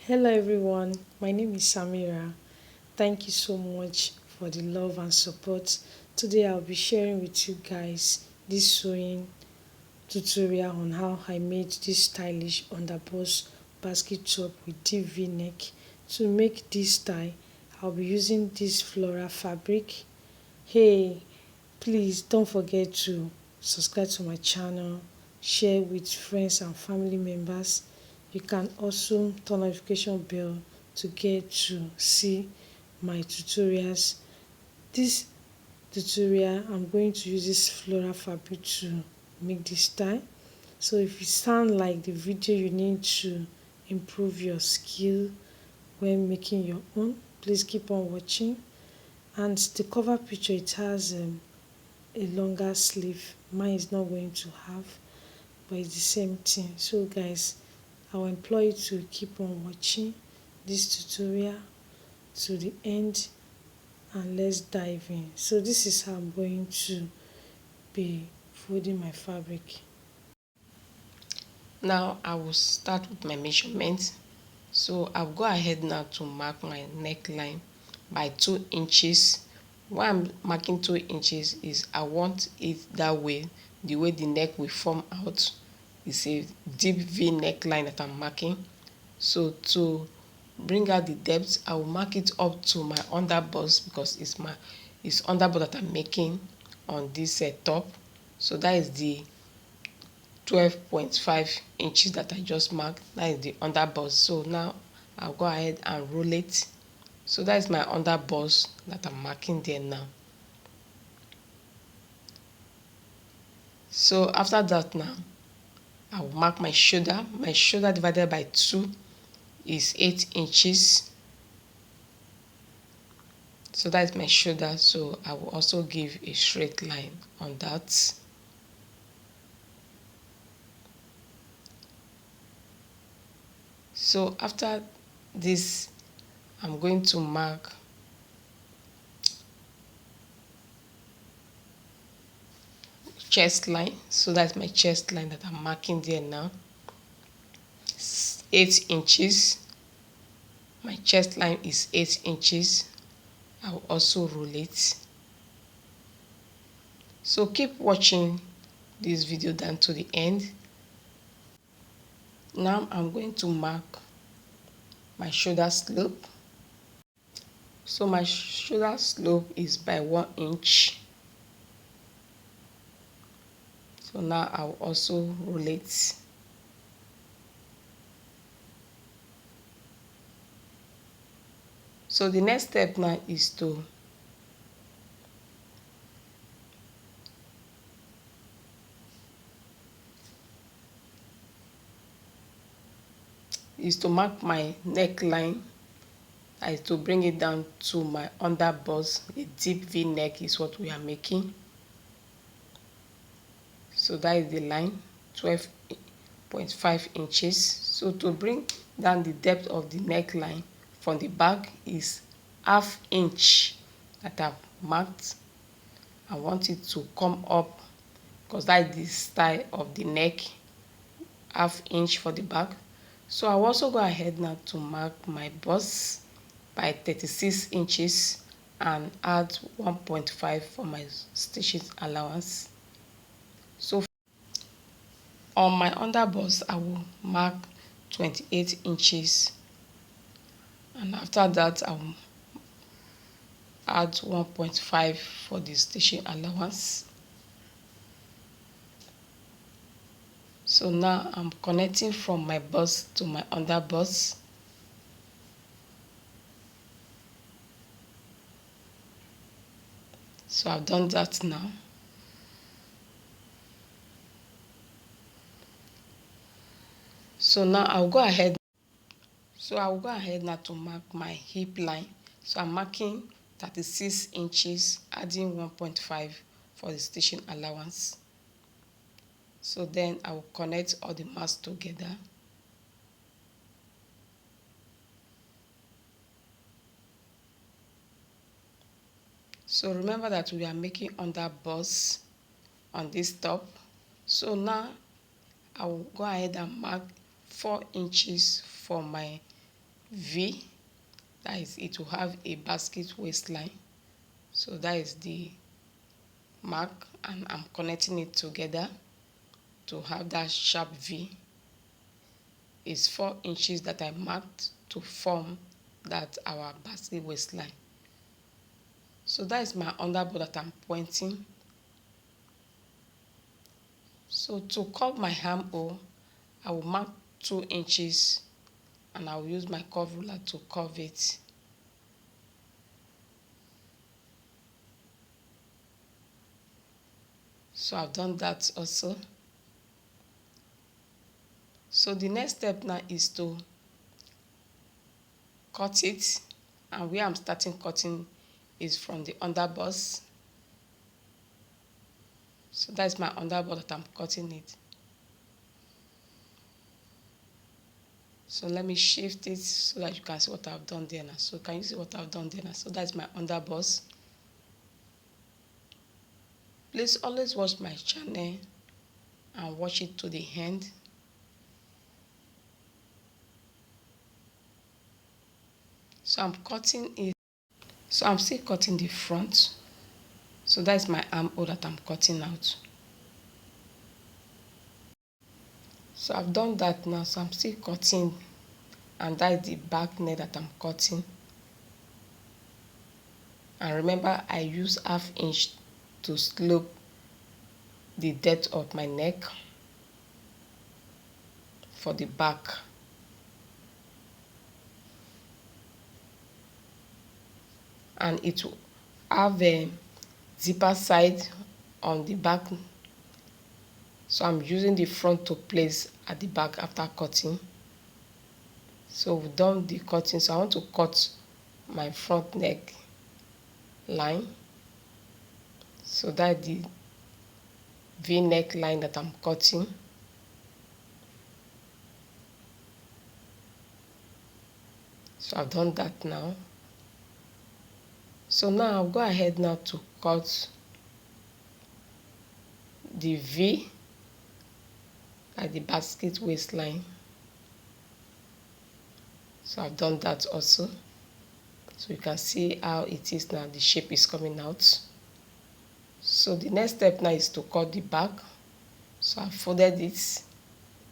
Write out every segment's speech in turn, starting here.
Hello everyone, my name is Samira. Thank you so much for the love and support. Today I'll be sharing with you guys this sewing tutorial on how I made this stylish underbust basket top with deep v-neck. To make this style, I'll be using this floral fabric. Hey, please don't forget to subscribe to my channel, share with friends and family members. You can also turn notification bell to get to see my tutorials. This tutorial, I'm going to use this floral fabric to make this style. So if it sounds like the video you need to improve your skill when making your own, please keep on watching. And the cover picture, it has a longer sleeve. Mine is not going to have, but it's the same thing. So guys, I will implore you to keep on watching this tutorial to the end, and let's dive in. So this is how I'm going to be folding my fabric. Now I will start with my measurements. So I'll go ahead now to mark my neckline by 2 inches. Why I'm marking 2 inches is I want it that way, the way the neck will form out. It's a deep V neckline that I'm marking. So to bring out the depth, I will mark it up to my underbust because it's underbust that I'm making on this top. So that is the 12.5 inches that I just marked. That is the underbust. So now I'll go ahead and roll it. So that is my underbust that I'm marking there now. So after that now, I will mark my shoulder. My shoulder divided by 2 is 8 inches. So that is my shoulder. So I will also give a straight line on that. So after this, I'm going to mark chest line. So that's my chest line that I'm marking there now. 8 inches. My chest line is 8 inches. I will also roll it. So keep watching this video down to the end. Now I'm going to mark my shoulder slope. So my shoulder slope is by 1 inch. So now I'll also roll it. So the next step now is to mark my neckline. That is to bring it down to my underbust. A deep V neck is what we are making. So that is the line, 12.5 inches. So to bring down the depth of the neckline from the back is ½ inch that I've marked. I want it to come up because that is the style of the neck, ½ inch for the back. So I'll also go ahead now to mark my bust by 36 inches and add 1.5 for my stitching allowance. So on my underbust, I will mark 28 inches, and after that I will add 1.5 for the stitching allowance. So now I'm connecting from my bust to my underbust. So I've done that now. So now I'll go ahead. So I'll go ahead now to mark my hip line. So I'm marking 36 inches, adding 1.5 for the stitching allowance. So then I will connect all the marks together. So remember that we are making underbust on this top. So now I will go ahead and mark 4 inches for my V, that is, it will have a basket waistline. So that is the mark, and I'm connecting it together to have that sharp V. It's 4 inches that I marked to form that our basket waistline. So that is my underboard that I'm pointing. So to curve my armhole, I will mark 2 inches and I will use my curve ruler to curve it. So I've done that also. So the next step now is to cut it, and where I'm starting cutting is from the underbust. So that's my underboard that I'm cutting it. So let me shift it so that you can see what I've done there now. So can you see what I've done there now? So that's my underbust. Please always watch my channel and watch it to the end. So I'm cutting it. So I'm still cutting the front. So that's my armhole that I'm cutting out. So I've done that now. So I'm still cutting, and that's the back neck that I'm cutting. And remember, I use 1/2 inch to slope the depth of my neck for the back. And it will have a zipper side on the back. So I'm using the front to place at the back after cutting. So we've done the cutting. So I want to cut my front neck line. So that's the V-neck line that I'm cutting. So I've done that now. So now I'll go ahead now to cut the V at the basket waistline. So I've done that also. So you can see how it is now, the shape is coming out. So the next step now is to cut the back. So I've folded it.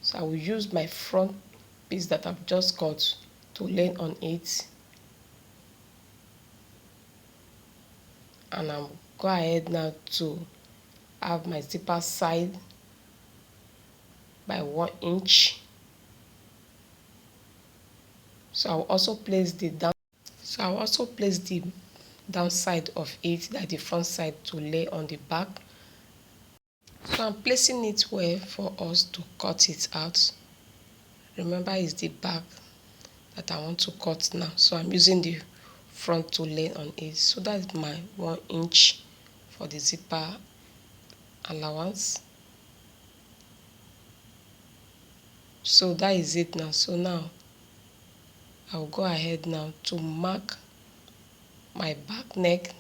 So I will use my front piece that I've just cut to lay on it. And I'll go ahead now to have my zipper side by 1 inch. So I'll also place the downside of it, like the front side, to lay on the back. So I'm placing it well for us to cut it out. Remember, it's the back that I want to cut now. So I'm using the front to lay on it. So that's my 1 inch for the zipper allowance. So that is it now. So now I'll go ahead now to mark my back neck.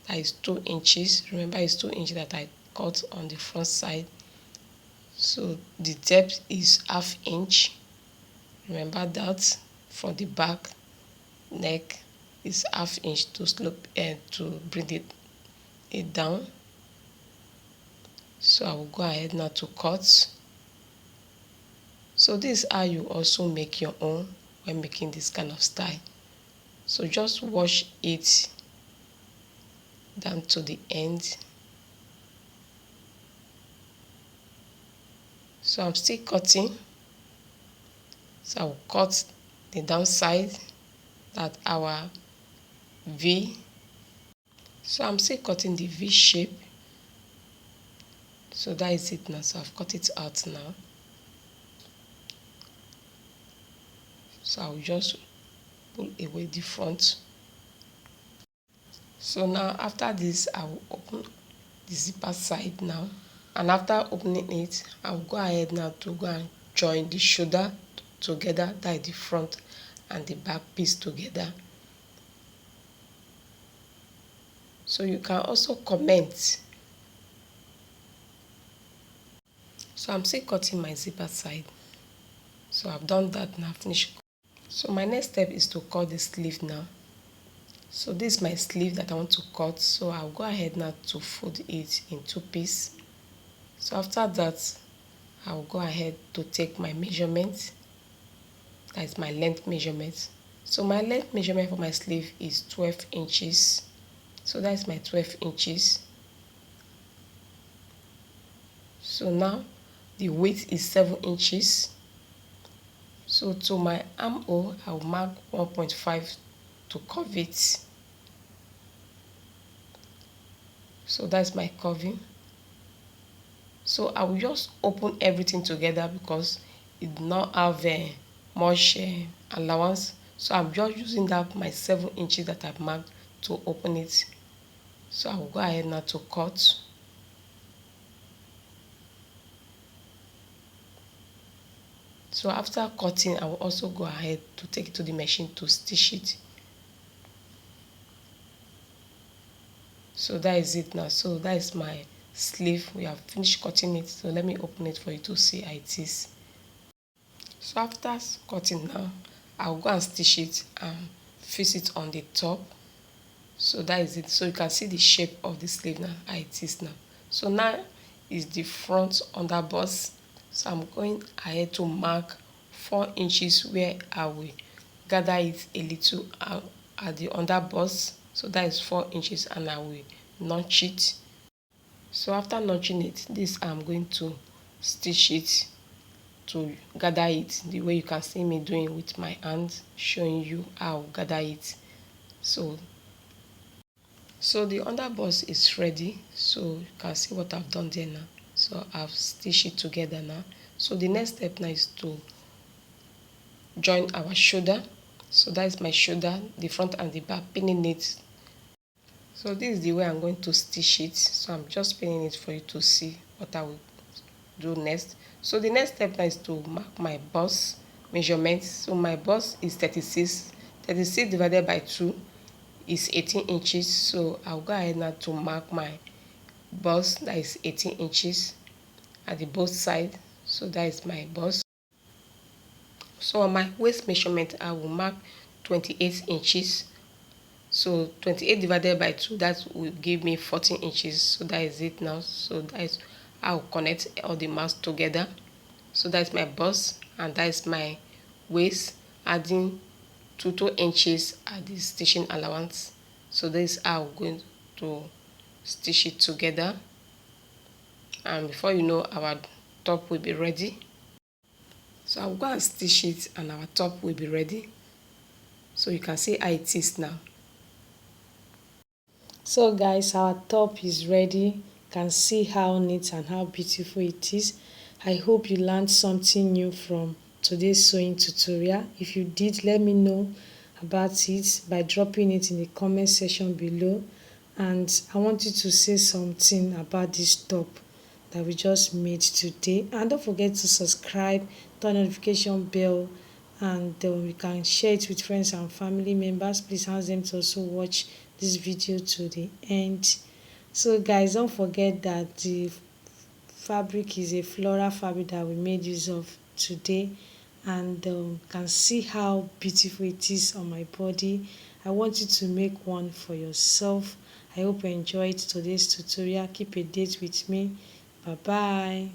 That is 2 inches. Remember, it's 2 inches that I cut on the front side. So the depth is 1/2 inch. Remember that. For the back neck is 1/2 inch to slope and to bring it down. So I will go ahead now to cut. So this is how you also make your own when making this kind of style. So just wash it down to the end. So I'm still cutting. So I will cut the downside, that our V. So I'm still cutting the V shape. So that is it now. So I've cut it out now. So I'll just pull away the front. So now after this, I will open the zipper side now. And after opening it, I will go ahead now to go and join the shoulder together, that is the front and the back piece together. So you can also comment. So I'm still cutting my zipper side. So I've done that now, finished. So my next step is to cut the sleeve now. So this is my sleeve that I want to cut, so I'll go ahead now to fold it in 2 pieces. So after that, I'll go ahead to take my measurement, that is my length measurement. So my length measurement for my sleeve is 12 inches. So that's my 12 inches. So now the width is 7 inches. So to my armhole, I'll mark 1.5 to curve it. So that's my curving. So I will just open everything together because it do not have much allowance. So I'm just using that my 7 inches that I've marked to open it. So I will go ahead now to cut. So after cutting, I will also go ahead to take it to the machine to stitch it. So that is it now. So that is my sleeve. We have finished cutting it. So let me open it for you to see how it is. So after cutting now, I'll go and stitch it and fix it on the top. So that is it. So you can see the shape of the sleeve now, how it is now. So now is the front underbust. So I'm going ahead to mark 4 inches where I will gather it a little at the underbust. So that is 4 inches and I will notch it. So after notching it, this I'm going to stitch it to gather it the way you can see me doing with my hand, showing you how I gather it. So the underbust is ready. So you can see what I've done there now. So I've stitched it together now. So the next step now is to join our shoulder. So that is my shoulder, the front and the back, pinning it. So this is the way I'm going to stitch it. So I'm just pinning it for you to see what I will do next. So the next step now is to mark my bust measurement. So my bust is 36. 36 divided by 2 is 18 inches. So I'll go ahead now to mark my bust, that is 18 inches at the both side. So that is my bust. So on my waist measurement, I will mark 28 inches. So 28 divided by 2, that will give me 14 inches. So that is it now. So that is how I'll connect all the marks together. So that's my bust and that is my waist, adding 2 inches at the stitching allowance. So this is how I'm going to stitch it together, and before you know, our top will be ready. So I'll go and stitch it and our top will be ready. So you can see how it is now. So guys, our top is ready. You can see how neat and how beautiful it is. I hope you learned something new from today's sewing tutorial. If you did, let me know about it by dropping it in the comment section below. And I want you to say something about this top that we just made today. And don't forget to subscribe, turn notification bell, and we can share it with friends and family members. Please ask them to also watch this video to the end. So guys, don't forget that the fabric is a floral fabric that we made use of today, and can see how beautiful it is on my body. I want you to make one for yourself. I hope you enjoyed today's tutorial. Keep a date with me. Bye bye.